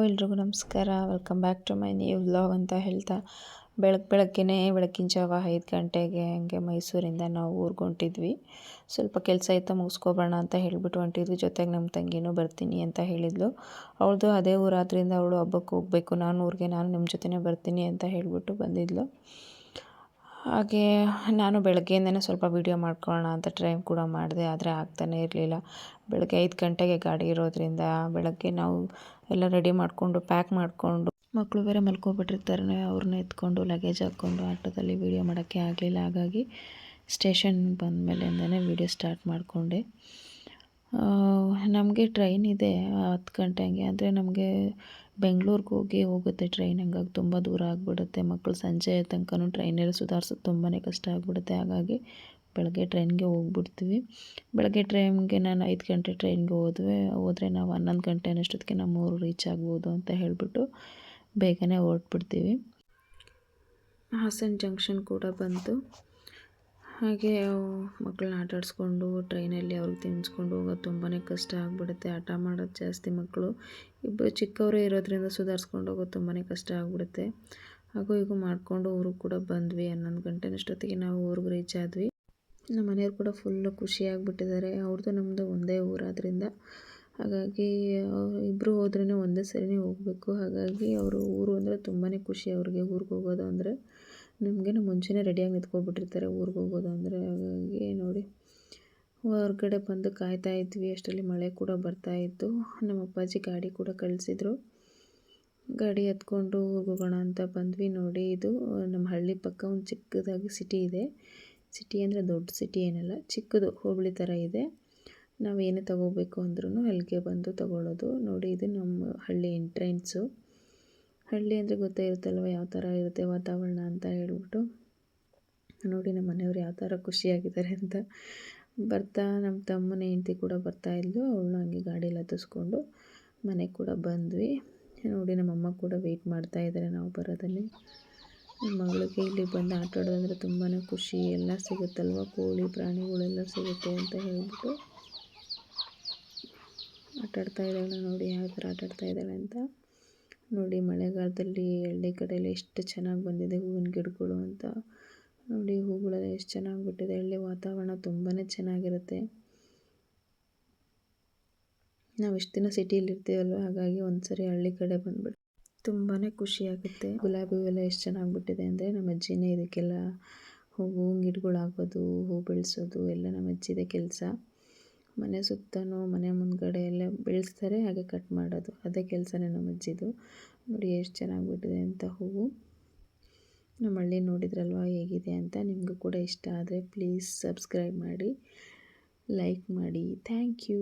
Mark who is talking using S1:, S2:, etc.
S1: ಎಲ್ರಿಗೂ ನಮಸ್ಕಾರ. Welcome back to my new vlog ಅಂತ ಹೇಳ್ತಾ ಬೆಳಗ್ಗೆನೇ ಬೆಳಗಿನ ಜಾವ 5 ಗಂಟೆಗೆ ಹಂಗೆ ಮೈಸೂರಿಂದ ನಾವು ಊರಿಗೆ ಹೊಂಟಿದ್ವಿ. ಸ್ವಲ್ಪ ಕೆಲಸ ಇತ್ತು, ಮುಗಿಸ್ಕೊಬೋಣ ಅಂತ ಹೇಳಿಬಿಟ್ಟು ಹೊಂಟಿದ್ವಿ. ಜೊತೆಗೆ ನಮ್ಮ ತಂಗಿನೂ ಬರ್ತೀನಿ ಅಂತ ಹೇಳಿದ್ಲು. ಅವಳದು ಅದೇ ಊರಾದ್ರಿಂದ ಅವಳು ಹಬ್ಬಕ್ಕೆ ಹೋಗಬೇಕು, ನಾನು ಊರಿಗೆ ನಾನು ನಿಮ್ಮ ಜೊತೆನೇ ಬರ್ತೀನಿ ಅಂತ ಹೇಳಿಬಿಟ್ಟು ಬಂದಿದ್ಲು. ಹಾಗೆ ನಾನು ಬೆಳಗ್ಗೆಯಿಂದನೇ ಸ್ವಲ್ಪ ವೀಡಿಯೋ ಮಾಡ್ಕೊಳ್ಳೋಣ ಅಂತ ಟ್ರೈ ಕೂಡ ಮಾಡಿದೆ, ಆದರೆ ಆಗ್ತಾನೇ ಇರಲಿಲ್ಲ. ಬೆಳಗ್ಗೆ 5 ಗಂಟೆಗೆ ಗಾಡಿ ಇರೋದ್ರಿಂದ ಬೆಳಗ್ಗೆ ನಾವು ಎಲ್ಲ ರೆಡಿ ಮಾಡಿಕೊಂಡು ಪ್ಯಾಕ್ ಮಾಡಿಕೊಂಡು, ಮಕ್ಕಳು ಬೇರೆ ಮಲ್ಕೊಬಿಟ್ಟಿರ್ತಾರೆ, ಅವ್ರನ್ನ ಎತ್ಕೊಂಡು ಲಗೇಜ್ ಹಾಕ್ಕೊಂಡು ಆಟೋದಲ್ಲಿ ವೀಡಿಯೋ ಮಾಡೋಕ್ಕೆ ಆಗಲಿಲ್ಲ. ಹಾಗಾಗಿ ಸ್ಟೇಷನ್ ಬಂದ ಮೇಲಿಂದನೇ ವೀಡಿಯೋ ಸ್ಟಾರ್ಟ್ ಮಾಡಿಕೊಂಡೆ. ನಮಗೆ ಟ್ರೈನ್ ಇದೆ 10 ಗಂಟೆ ಹಂಗೆ, ಅಂದರೆ ನಮಗೆ ಬೆಂಗಳೂರಿಗೆ ಹೋಗುತ್ತೆ ಟ್ರೈನ್. ಹಂಗಾಗಿ ತುಂಬ ದೂರ ಆಗಿಬಿಡುತ್ತೆ. ಮಕ್ಕಳು ಸಂಜೆ ತನಕನೂ ಟ್ರೈನಲ್ಲಿ ಸುಧಾರಿಸೋದು ತುಂಬಾ ಕಷ್ಟ ಆಗಿಬಿಡುತ್ತೆ. ಹಾಗಾಗಿ ಬೆಳಗ್ಗೆ ಟ್ರೈನ್ಗೆ ಹೋಗ್ಬಿಡ್ತೀವಿ. ಬೆಳಗ್ಗೆ ಟ್ರೈನ್ಗೆ ನಾನು 5 ಗಂಟೆ ಟ್ರೈನ್ಗೆ ಹೋದರೆ ನಾವು 11 ಗಂಟೆ ಅನ್ನೋಷ್ಟೊತ್ತಿಗೆ ನಮ್ಮ ಊರು ರೀಚ್ ಆಗ್ಬೋದು ಅಂತ ಹೇಳಿಬಿಟ್ಟು ಬೇಗನೆ ಹೊರಟ್ಬಿಡ್ತೀವಿ. ಹಾಸನ ಜಂಕ್ಷನ್ ಕೂಡ ಬಂತು. ಹಾಗೆ ಮಕ್ಕಳನ್ನ ಆಟ ಆಡಿಸ್ಕೊಂಡು ಟ್ರೈನಲ್ಲಿ ಅವ್ರಿಗೆ ತಿನ್ನಿಸ್ಕೊಂಡು ಹೋಗೋದು ತುಂಬಾ ಕಷ್ಟ ಆಗಿಬಿಡುತ್ತೆ. ಆಟ ಮಾಡೋದು ಜಾಸ್ತಿ, ಮಕ್ಕಳು ಇಬ್ಬರು ಚಿಕ್ಕವರೇ ಇರೋದ್ರಿಂದ ಸುಧಾರಿಸ್ಕೊಂಡು ಹೋಗೋದು ತುಂಬಾ ಕಷ್ಟ ಆಗಿಬಿಡುತ್ತೆ. ಹಾಗೂ ಈಗ ಮಾಡಿಕೊಂಡು ಊರಿಗೆ ಕೂಡ ಬಂದ್ವಿ. 11 ಗಂಟೆ ಅಷ್ಟೊತ್ತಿಗೆ ನಾವು ಊರಿಗೆ ರೀಚ್ ಆದ್ವಿ. ನಮ್ಮ ಮನೆಯವ್ರು ಕೂಡ ಫುಲ್ಲು ಖುಷಿಯಾಗಿಬಿಟ್ಟಿದ್ದಾರೆ. ಅವ್ರದ್ದು ನಮ್ಮದು ಒಂದೇ ಊರಾದ್ರಿಂದ, ಹಾಗಾಗಿ ಇಬ್ಬರು ಹೋದ್ರೇ ಒಂದೇ ಸರಿನೇ ಹೋಗಬೇಕು. ಹಾಗಾಗಿ ಅವರು ಊರು ಅಂದರೆ ತುಂಬಾ ಖುಷಿ ಅವ್ರಿಗೆ. ಊರಿಗೆ ಹೋಗೋದು ಅಂದರೆ ನಮಗೇನು ಮುಂಚೆನೇ ರೆಡಿಯಾಗಿ ನಿಂತ್ಕೊಬಿಟ್ಟಿರ್ತಾರೆ ಊರಿಗೆ ಹೋಗೋದು ಅಂದರೆ. ಹಾಗಾಗಿ ನೋಡಿ ಹೊರಗಡೆ ಬಂದು ಕಾಯ್ತಾ ಇದ್ವಿ. ಅಷ್ಟರಲ್ಲಿ ಮಳೆ ಕೂಡ ಬರ್ತಾಯಿತ್ತು. ನಮ್ಮ ಅಪ್ಪಾಜಿ ಗಾಡಿ ಕೂಡ ಕಳಿಸಿದ್ರು. ಗಾಡಿ ಎತ್ಕೊಂಡು ಊರಿಗೆ ಹೋಗೋಣ ಅಂತ ಬಂದ್ವಿ. ನೋಡಿ ಇದು ನಮ್ಮ ಹಳ್ಳಿ ಪಕ್ಕ ಒಂದು ಚಿಕ್ಕದಾಗಿ ಸಿಟಿ ಇದೆ. ಸಿಟಿ ಅಂದರೆ ದೊಡ್ಡ ಸಿಟಿ ಏನಲ್ಲ, ಚಿಕ್ಕದು ಹೋಬಳಿ ಥರ ಇದೆ. ನಾವು ಏನೇ ತೊಗೋಬೇಕು ಅಂದ್ರೂ ಅಲ್ಲಿಗೆ ಬಂದು ತೊಗೊಳ್ಳೋದು. ನೋಡಿ ಇದು ನಮ್ಮ ಹಳ್ಳಿ ಎಂಟ್ರೆನ್ಸು. ಹಳ್ಳಿ ಅಂದರೆ ಗೊತ್ತೇ ಇರುತ್ತಲ್ವ ಯಾವ ಥರ ಇರುತ್ತೆ ವಾತಾವರಣ ಅಂತ ಹೇಳ್ಬಿಟ್ಟು. ನೋಡಿ ನಮ್ಮ ಮನೆಯವ್ರು ಯಾವ ಥರ ಖುಷಿಯಾಗಿದ್ದಾರೆ ಅಂತ. ಬರ್ತಾ ನಮ್ಮ ತಮ್ಮನ ಹೆಂಡತಿ ಕೂಡ ಬರ್ತಾಯಿದ್ಲು. ಅವಳನ್ನ ಹಂಗೆ ಗಾಡೀಲಿ ಹತ್ತಿಸ್ಕೊಂಡು ಮನೆಗೆ ಕೂಡ ಬಂದ್ವಿ. ನೋಡಿ ನಮ್ಮಮ್ಮ ಕೂಡ ವೆಯ್ಟ್ ಮಾಡ್ತಾಯಿದ್ದಾರೆ ನಾವು ಬರೋದಲ್ಲಿ. ನಮ್ಮ ಮಗಳಿಗೆ ಇಲ್ಲಿ ಬಂದು ಆಟ ಆಡೋದಂದರೆ ತುಂಬಾ ಖುಷಿ. ಎಲ್ಲ ಸಿಗುತ್ತಲ್ವ, ಕೋಳಿ ಪ್ರಾಣಿಗಳೆಲ್ಲ ಸಿಗುತ್ತೆ ಅಂತ ಹೇಳ್ಬಿಟ್ಟು ಆಟಾಡ್ತಾ ಇದ್ದಾಳೆ. ನೋಡಿ ಯಾವ ಥರ ಆಟಾಡ್ತಾ ಇದ್ದಾಳೆ ಅಂತ. ನೋಡಿ ಮಳೆಗಾಲದಲ್ಲಿ ಹಳ್ಳಿ ಕಡೆಯಲ್ಲಿ ಎಷ್ಟು ಚೆನ್ನಾಗಿ ಬಂದಿದೆ ಹೂವಿನ ಗಿಡಗಳು ಅಂತ. ನೋಡಿ ಹೂಗಳೆಲ್ಲ ಎಷ್ಟು ಚೆನ್ನಾಗಿ ಬಿಟ್ಟಿದೆ. ಹಳ್ಳಿ ವಾತಾವರಣ ತುಂಬಾ ಚೆನ್ನಾಗಿರುತ್ತೆ. ನಾವು ಇಷ್ಟು ದಿನ ಸಿಟಿಯಲ್ಲಿ ಇರ್ತೀವಲ್ವ, ಹಾಗಾಗಿ ಒಂದ್ಸರಿ ಹಳ್ಳಿ ಕಡೆ ಬಂದ್ಬಿಟ್ಟು ತುಂಬಾ ಖುಷಿಯಾಗುತ್ತೆ. ಗುಲಾಬಿ ಹೂವೆಲ್ಲ ಎಷ್ಟು ಚೆನ್ನಾಗಿ ಬಿಟ್ಟಿದೆ ಅಂದರೆ ನಮ್ಮ ಅಜ್ಜಿನೇ ಇದಕ್ಕೆಲ್ಲ ಹೂವಿನ ಗಿಡಗಳು ಹಾಕೋದು, ಹೂ ಬೆಳೆಸೋದು ಎಲ್ಲ ನಮ್ಮ ಅಜ್ಜಿದೆ ಕೆಲಸ. ಮನೆ ಸುತ್ತನೂ ಮನೆ ಮುಂದ್ಗಡೆ ಎಲ್ಲ ಬೆಳೆಸ್ತಾರೆ, ಹಾಗೆ ಕಟ್ ಮಾಡೋದು ಅದೇ ಕೆಲಸನೇ ನಮ್ಮ ಅಜ್ಜಿದು. ನೋಡಿ ಎಷ್ಟು ಚೆನ್ನಾಗಿ ಬಿಟ್ಟಿದೆ ಅಂತ ಹೂವು. ನಮ್ಮ ಹಳ್ಳಿ ನೋಡಿದ್ರಲ್ವ ಹೇಗಿದೆ ಅಂತ. ನಿಮಗೂ ಕೂಡ ಇಷ್ಟ ಆದರೆ ಪ್ಲೀಸ್ ಸಬ್ಸ್ಕ್ರೈಬ್ ಮಾಡಿ, ಲೈಕ್ ಮಾಡಿ. Thank you.